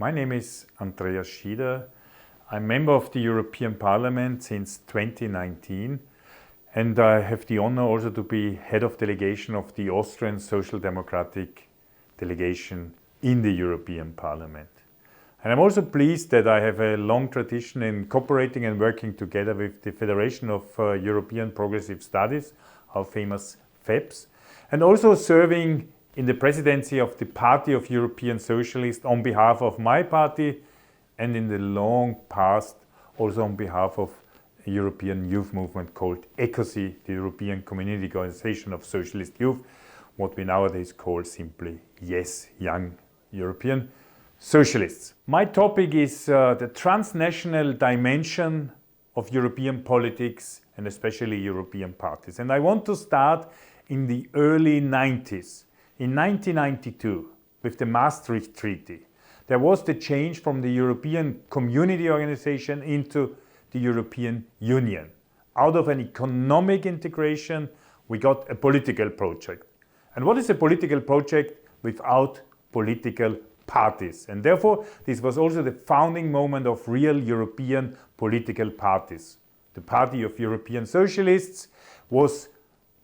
My name is Andreas Schieder. I'm member of the European Parliament since 2019, and I have the honor also to be head of delegation of the Austrian Social Democratic delegation in the European Parliament. And I'm also pleased that I have a long tradition in cooperating and working together with the Federation of European Progressive Studies, our famous FEPS, and also serving in the presidency of the Party of European Socialists on behalf of my party, and in the long past also on behalf of a European youth movement called ECOSY, the European Community Organization of Socialist Youth, what we nowadays call simply YES, Young European Socialists. My topic is the transnational dimension of European politics and especially European parties. And I want to start in the early 90s. In 1992, with the Maastricht Treaty, there was the change from the European Community Organization into the European Union. Out of an economic integration, we got a political project. And what is a political project without political parties? And therefore, this was also the founding moment of real European political parties. The Party of European Socialists was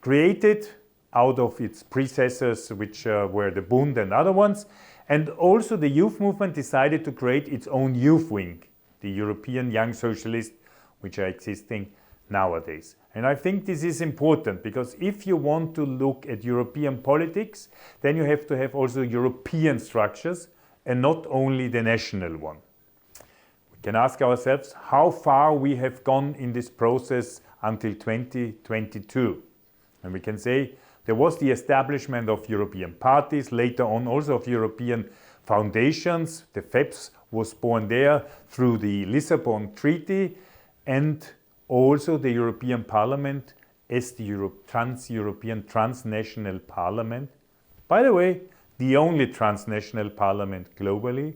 created out of its predecessors, which were the Bund and other ones. And also the youth movement decided to create its own youth wing, the European Young Socialists, which are existing nowadays. And I think this is important because if you want to look at European politics, then you have to have also European structures and not only the national one. We can ask ourselves how far we have gone in this process until 2022. And we can say there was the establishment of European parties, later on also of European foundations. The FEPS was born there through the Lisbon Treaty, and also the European Parliament as the trans-European transnational parliament. By the way, the only transnational parliament globally,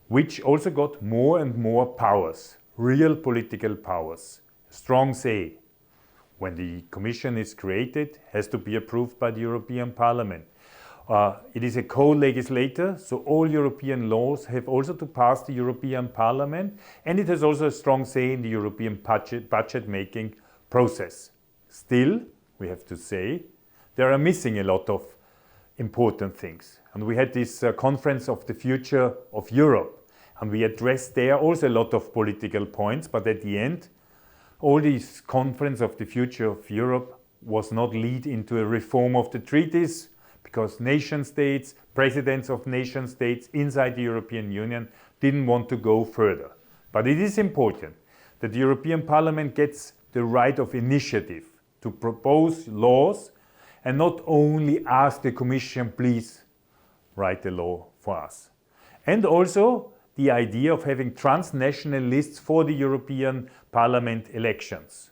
which also got more and more powers, real political powers, strong say. When the Commission is created, has to be approved by the European Parliament. It is a co-legislator, so all European laws have also to pass the European Parliament, and it has also a strong say in the European budget-making process. Still, we have to say, there are missing a lot of important things. And we had this conference of the future of Europe, and we addressed there also a lot of political points, but at the end, all this conference of the future of Europe was not lead into a reform of the treaties because nation states, presidents of nation states inside the European Union didn't want to go further. But it is important that the European Parliament gets the right of initiative to propose laws and not only ask the Commission, please write a law for us. And also the idea of having transnational lists for the European Parliament elections.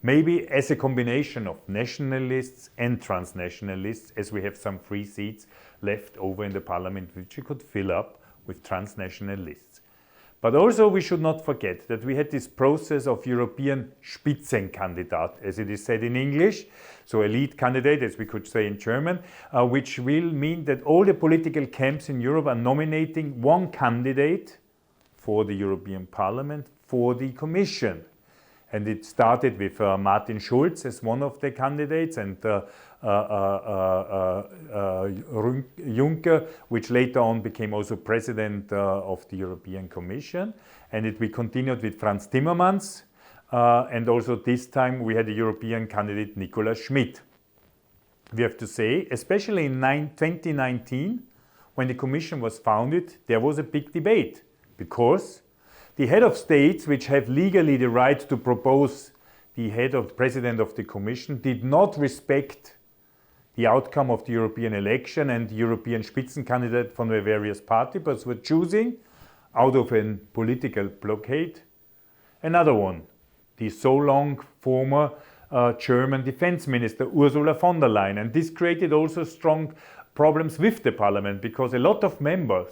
Maybe as a combination of national lists and transnational lists, as we have some free seats left over in the Parliament which you could fill up with transnational lists. But also we should not forget that we had this process of European Spitzenkandidaten, as it is said in English, so a lead candidate, as we could say in German, which will mean that all the political camps in Europe are nominating one candidate for the European Parliament, for the Commission. And it started with Martin Schulz as one of the candidates and Juncker, which later on became also president of the European Commission. And we continued with Franz Timmermans. And also this time we had a European candidate, Nicola Schmid. We have to say, especially in 2019, when the Commission was founded, there was a big debate because the head of states, which have legally the right to propose the head of president of the Commission, did not respect the outcome of the European election and the European Spitzenkandidaten from the various parties, but were choosing, out of a political blockade, another one, the so long former German defense minister Ursula von der Leyen. And this created also strong problems with the parliament because a lot of members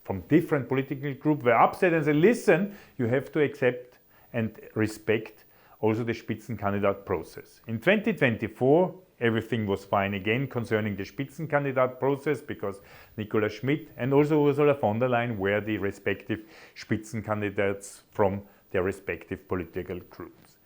from different political groups were upset and said, listen, you have to accept and respect also the Spitzenkandidat process. In 2024, everything was fine again concerning the Spitzenkandidat process because Nicola Schmidt and also Ursula von der Leyen were the respective Spitzenkandidates from their respective political groups.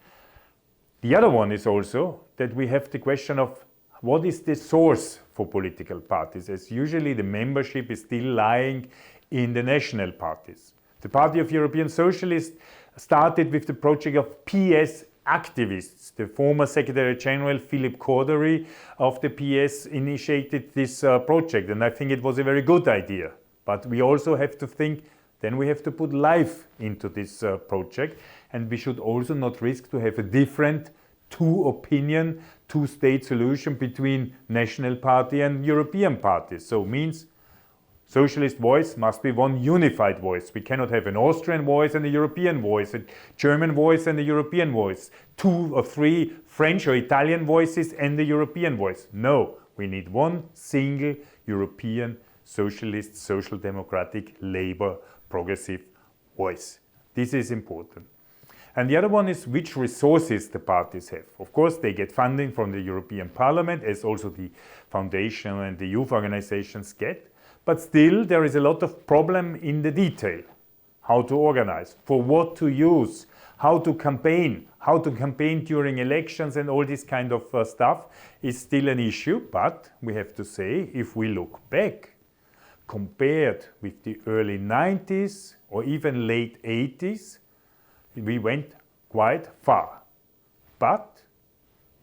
The other one is also that we have the question of what is the source for political parties, as usually the membership is still lying in the national parties. The Party of European Socialists started with the project of PS activists. The former Secretary General Philip Cordery of the PS initiated this project, and I think it was a very good idea. But we also have to think, then we have to put life into this project, and we should also not risk to have a different two-opinion, two-state solution between national party and European parties. So it means socialist voice must be one unified voice. We cannot have an Austrian voice and a European voice, a German voice and a European voice, 2 or 3 French or Italian voices and a European voice. No, we need one single European socialist, social democratic, labor, progressive voice. This is important. And the other one is which resources the parties have. Of course, they get funding from the European Parliament, as also the foundation and the youth organizations get. But still, there is a lot of problem in the detail. How to organize, for what to use, how to campaign during elections and all this kind of stuff is still an issue. But we have to say, if we look back, compared with the early 90s or even late 80s, we went quite far. But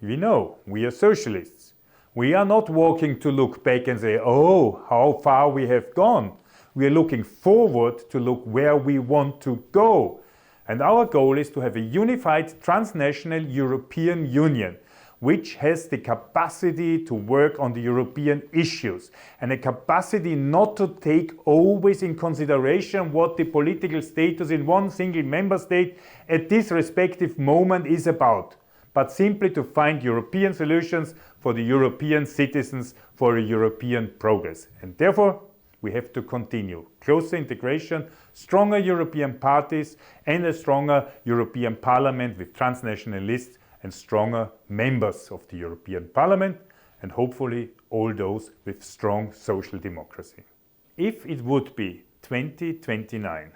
we know, we are socialists. We are not walking to look back and say, oh, how far we have gone. We are looking forward to look where we want to go. And our goal is to have a unified transnational European Union, which has the capacity to work on the European issues and a capacity not to take always in consideration what the political status in one single member state at this respective moment is about, but simply to find European solutions for the European citizens for a European progress. And therefore, we have to continue closer integration, stronger European parties, and a stronger European Parliament with transnational lists and stronger members of the European Parliament, and hopefully all those with strong social democracy. If it would be 2029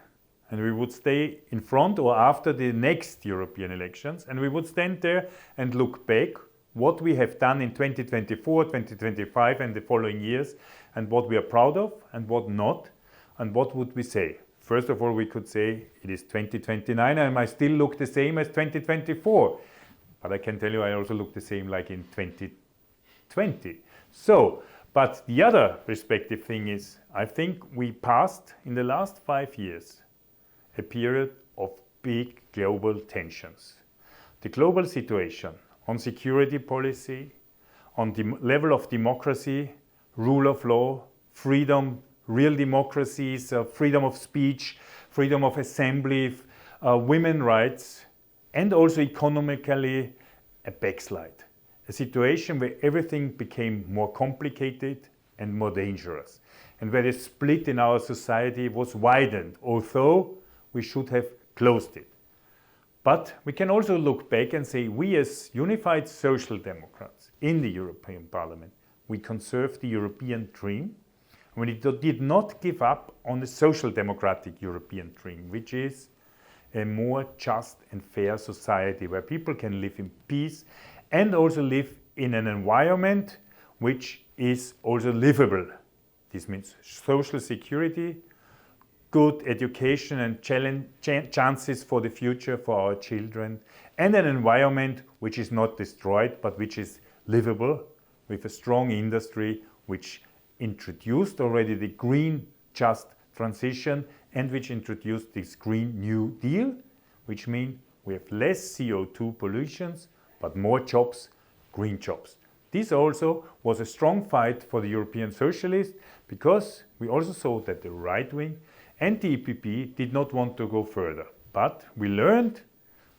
and we would stay in front or after the next European elections and we would stand there and look back what we have done in 2024, 2025 and the following years and what we are proud of and what not, and what would we say? First of all, we could say it is 2029 and I still look the same as 2024. But I can tell you I also look the same like in 2020. But the other respective thing is, I think we passed in the last 5 years a period of big global tensions. The global situation on security policy, on the level of democracy, rule of law, freedom, real democracies, freedom of speech, freedom of assembly, women's rights, and also economically a backslide. A situation where everything became more complicated and more dangerous, and where the split in our society was widened, although we should have closed it. But we can also look back and say we as unified social democrats in the European Parliament, we conserved the European dream. We did not give up on the social democratic European dream, which is a more just and fair society where people can live in peace and also live in an environment which is also livable. This means social security, good education and chances for the future for our children, and an environment which is not destroyed but which is livable with a strong industry which introduced already the green just transition and which introduced this Green New Deal, which means we have less CO2 pollutions, but more jobs, green jobs. This also was a strong fight for the European Socialists because we also saw that the right wing and the EPP did not want to go further. But we learned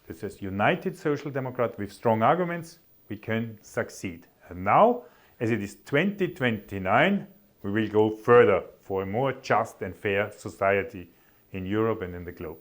that as united Social Democrat with strong arguments, we can succeed. And now, as it is 2029, we will go further for a more just and fair society in Europe and in the globe.